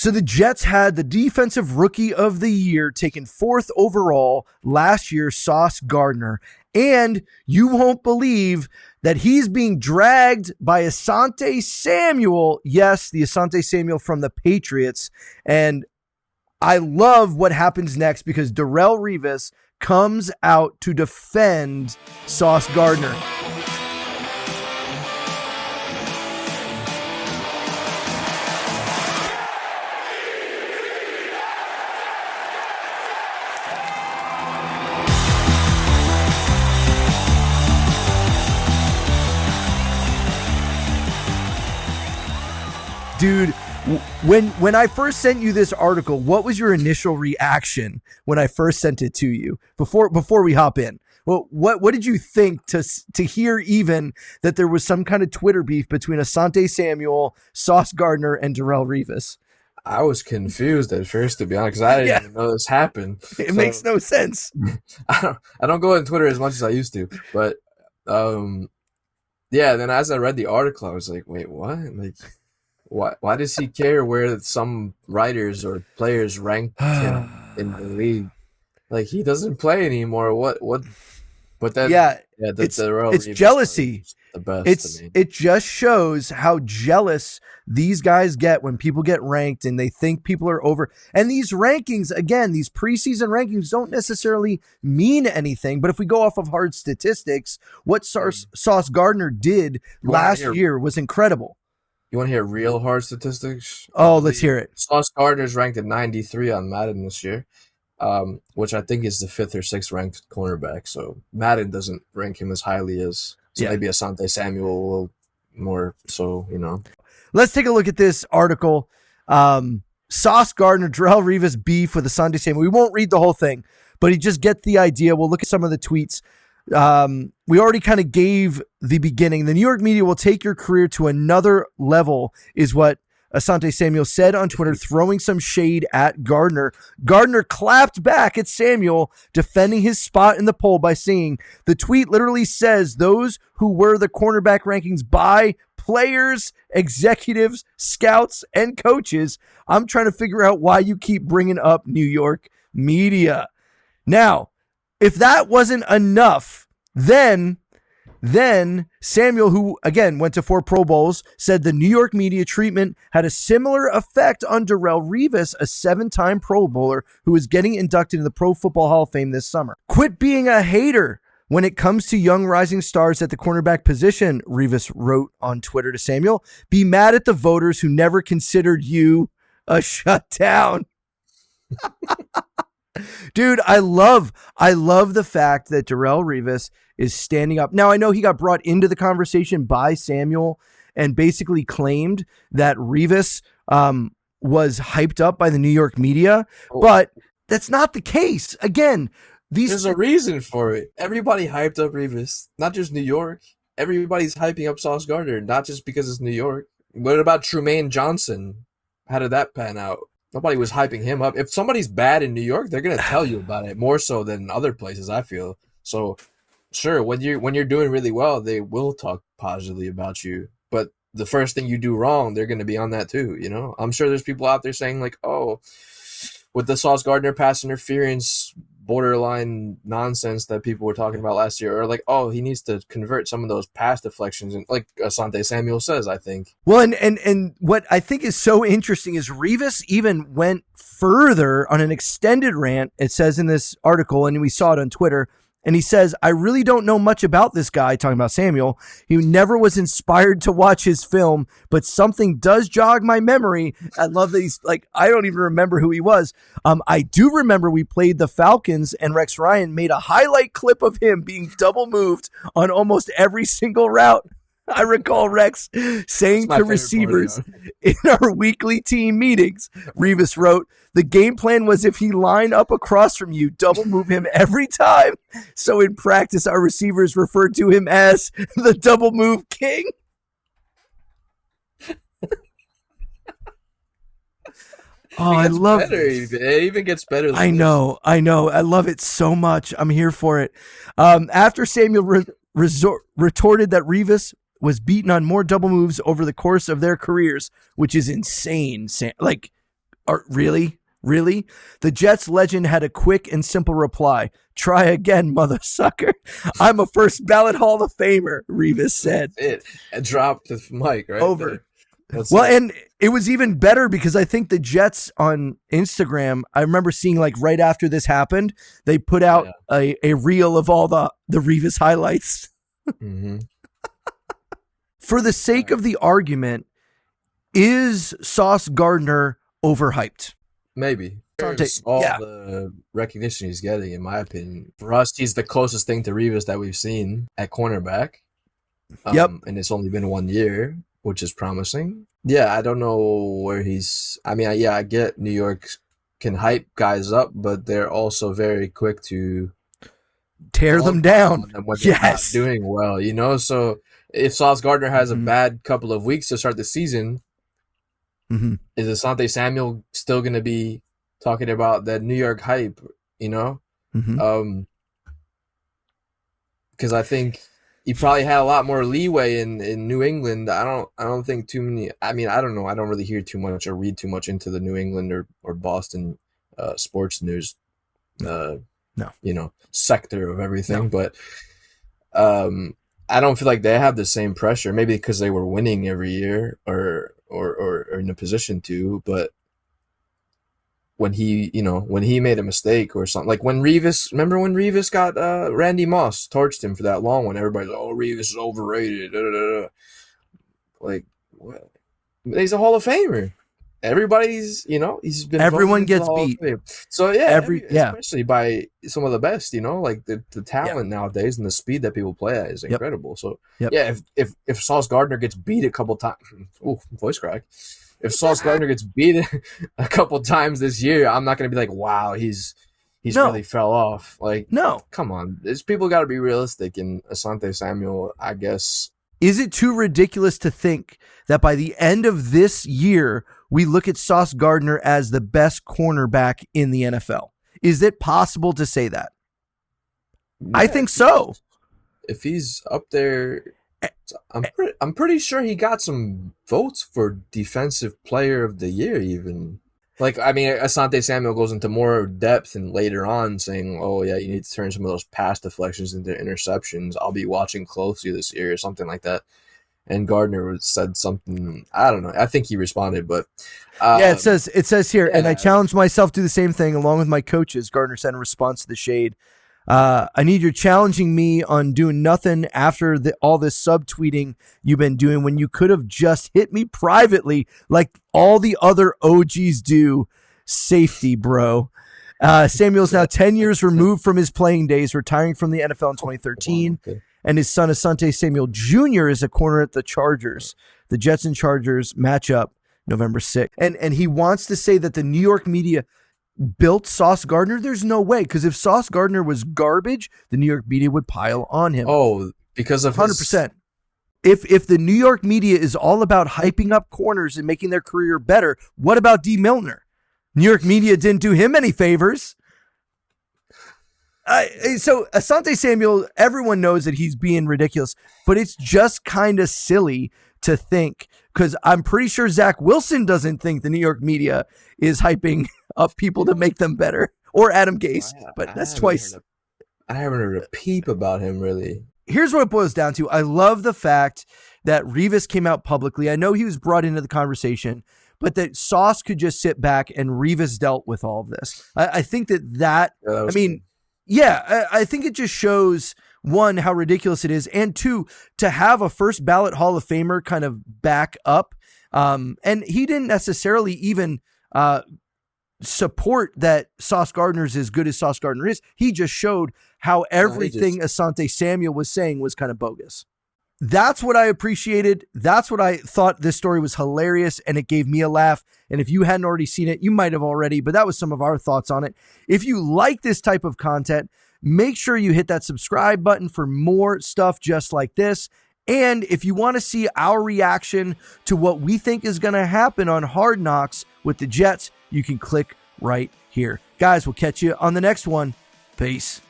So the Jets had the defensive rookie of the year taken 4th overall last year, Sauce Gardner. And you won't believe that he's being dragged by Asante Samuel. Yes, the Asante Samuel from the Patriots. And I love what happens next because Darrell Revis comes out to defend Sauce Gardner. Dude, when I first sent you this article, what was your initial reaction when I first sent it to you before we hop in? Well, what did you think to hear even that there was some kind of Twitter beef between Asante Samuel, Sauce Gardner, and Darrell Revis? I was confused at first, to be honest, because I didn't even know this happened. It makes no sense. I don't go on Twitter as much as I used to, but yeah. Then as I read the article, I was like, wait, what? Like, why does he care where some writers or players rank him in the league? Like, he doesn't play anymore. What? But then, it's jealousy. The best. It just shows how jealous these guys get when people get ranked and they think people are over. And these rankings, again, these preseason rankings don't necessarily mean anything. But if we go off of hard statistics, what Sauce Gardner did last year was incredible. You want to hear real hard statistics? Oh, let's hear it. Sauce Gardner's ranked at 93 on Madden this year, which I think is the 5th or 6th ranked cornerback. So Madden doesn't rank him as highly as maybe Asante Samuel will more so, you know. Let's take a look at this article. Sauce Gardner, Darrell Revis beef with Asante Samuel. We won't read the whole thing, but you just get the idea. We'll look at some of the tweets. We already kind of gave the beginning. The New York media will take your career to another level, is what Asante Samuel said on Twitter, throwing some shade at Gardner. Gardner clapped back at Samuel, defending his spot in the poll by saying, the tweet literally says those who were the cornerback rankings by players, executives, scouts, and coaches. I'm trying to figure out why you keep bringing up New York media. Now, if that wasn't enough, then Samuel, who again went to 4 Pro Bowls, said the New York media treatment had a similar effect on Darrell Revis, a 7-time Pro Bowler who is getting inducted in the Pro Football Hall of Fame this summer. Quit being a hater when it comes to young rising stars at the cornerback position, Revis wrote on Twitter to Samuel. Be mad at the voters who never considered you a shutdown. Dude, I love the fact that Darrell Revis is standing up. Now, I know he got brought into the conversation by Samuel and basically claimed that Revis was hyped up by the New York media, but that's not the case. Again, there's a reason for it. Everybody hyped up Revis, not just New York. Everybody's hyping up Sauce Gardner, not just because it's New York. What about Trumaine Johnson? How did that pan out? Nobody was hyping him up. If somebody's bad in New York, they're gonna tell you about it more so than other places, I feel. So, sure, when you're doing really well, they will talk positively about you. But the first thing you do wrong, they're gonna be on that too. You know, I'm sure there's people out there saying like, "Oh, with the Sauce Gardner pass interference, borderline nonsense that people were talking about last year," or like, "Oh, he needs to convert some of those pass deflections," and like Asante Samuel says, I think. Well, and what I think is so interesting is Revis even went further on an extended rant. It says in this article, and we saw it on Twitter. And he says, I really don't know much about this guy, talking about Samuel. He never was inspired to watch his film, but something does jog my memory. I love that he's like, I don't even remember who he was. I do remember we played the Falcons and Rex Ryan made a highlight clip of him being double moved on almost every single route. I recall Rex saying to receivers in our weekly team meetings, Revis wrote, the game plan was if he lined up across from you, double move him every time. So in practice, our receivers referred to him as the double move king. I love it. It even gets better. I know. I love it so much. I'm here for it. After Samuel retorted that Revis was beaten on more double moves over the course of their careers, which is insane. Like, Really? Really? The Jets legend had a quick and simple reply. Try again, mother sucker. I'm a first ballot Hall of Famer, Revis said. It dropped the mic right Over. There. Well, and it was even better because I think the Jets on Instagram, I remember seeing like right after this happened, they put out a reel of all the Revis highlights. Mm-hmm. For the sake of the argument, is Sauce Gardner overhyped? Maybe. Asante, All the recognition he's getting, in my opinion. For us, he's the closest thing to Revis that we've seen at cornerback. And it's only been 1 year, which is promising. Yeah, I don't know where he's... I mean, I get New York can hype guys up, but they're also very quick to... tear them down. When they're not doing well, you know? So if Sauce Gardner has a bad couple of weeks to start the season, is Asante Samuel still going to be talking about that New York hype, you know? Because I think he probably had a lot more leeway in New England. I don't think too many. I mean, I don't know. I don't really hear too much or read too much into the New England or Boston sports news. Sector of everything. But I don't feel like they have the same pressure. Maybe because they were winning every year or in a position to. But when he made a mistake or something, like when Revis got Randy Moss torched him for that long one, everybody's like, oh, Revis is overrated. Da, da, da, da. Like, what? He's a Hall of Famer. Everybody's, he's been. Everyone gets beat. So especially by some of the best, like the talent nowadays and the speed that people play at is incredible. So if Sauce Gardner gets beat a couple times, voice crack. If Sauce Gardner gets beat a couple times this year, I'm not going to be like, wow, he's really fell off. Like, no, come on, people got to be realistic. And Asante Samuel, I guess. Is it too ridiculous to think that by the end of this year, we look at Sauce Gardner as the best cornerback in the NFL? Is it possible to say that? Yeah, I think so. If he's up there, I'm pretty sure he got some votes for Defensive Player of the Year even. Like, I mean, Asante Samuel goes into more depth and later on saying, oh, yeah, you need to turn some of those pass deflections into interceptions. I'll be watching closely this year or something like that. And Gardner said something, I don't know. I think he responded, but... it says here, and I challenged myself to do the same thing along with my coaches, Gardner said in response to the shade. I need you challenging me on doing nothing after all this subtweeting you've been doing when you could have just hit me privately like all the other OGs do. Safety, bro. Samuel's now 10 years removed from his playing days, retiring from the NFL in 2013. And his son, Asante Samuel Jr., is a corner at the Chargers. The Jets and Chargers match up November 6th. And he wants to say that the New York media built Sauce Gardner. There's no way, because if Sauce Gardner was garbage, the New York media would pile on him. Oh, because of 100%. If the New York media is all about hyping up corners and making their career better, what about D. Milner? New York media didn't do him any favors. So Asante Samuel, everyone knows that he's being ridiculous, but it's just kind of silly to think, because I'm pretty sure Zach Wilson doesn't think the New York media is hyping up people to make them better, or Adam Gase, but that's twice. I haven't heard a peep about him, really. Here's what it boils down to. I love the fact that Revis came out publicly. I know he was brought into the conversation, but that Sauce could just sit back and Revis dealt with all of this. I think that I think it just shows, one, how ridiculous it is, and two, to have a first ballot Hall of Famer kind of back up. And he didn't necessarily even support that Sauce Gardner's as good as Sauce Gardner is. He just showed how everything Asante Samuel was saying was kind of bogus. That's what I appreciated. That's what I thought. This story was hilarious, and it gave me a laugh. And if you hadn't already seen it, you might have already, but that was some of our thoughts on it. If you like this type of content, make sure you hit that subscribe button for more stuff just like this. And if you want to see our reaction to what we think is going to happen on Hard Knocks with the Jets, you can click right here. Guys, we'll catch you on the next one. Peace.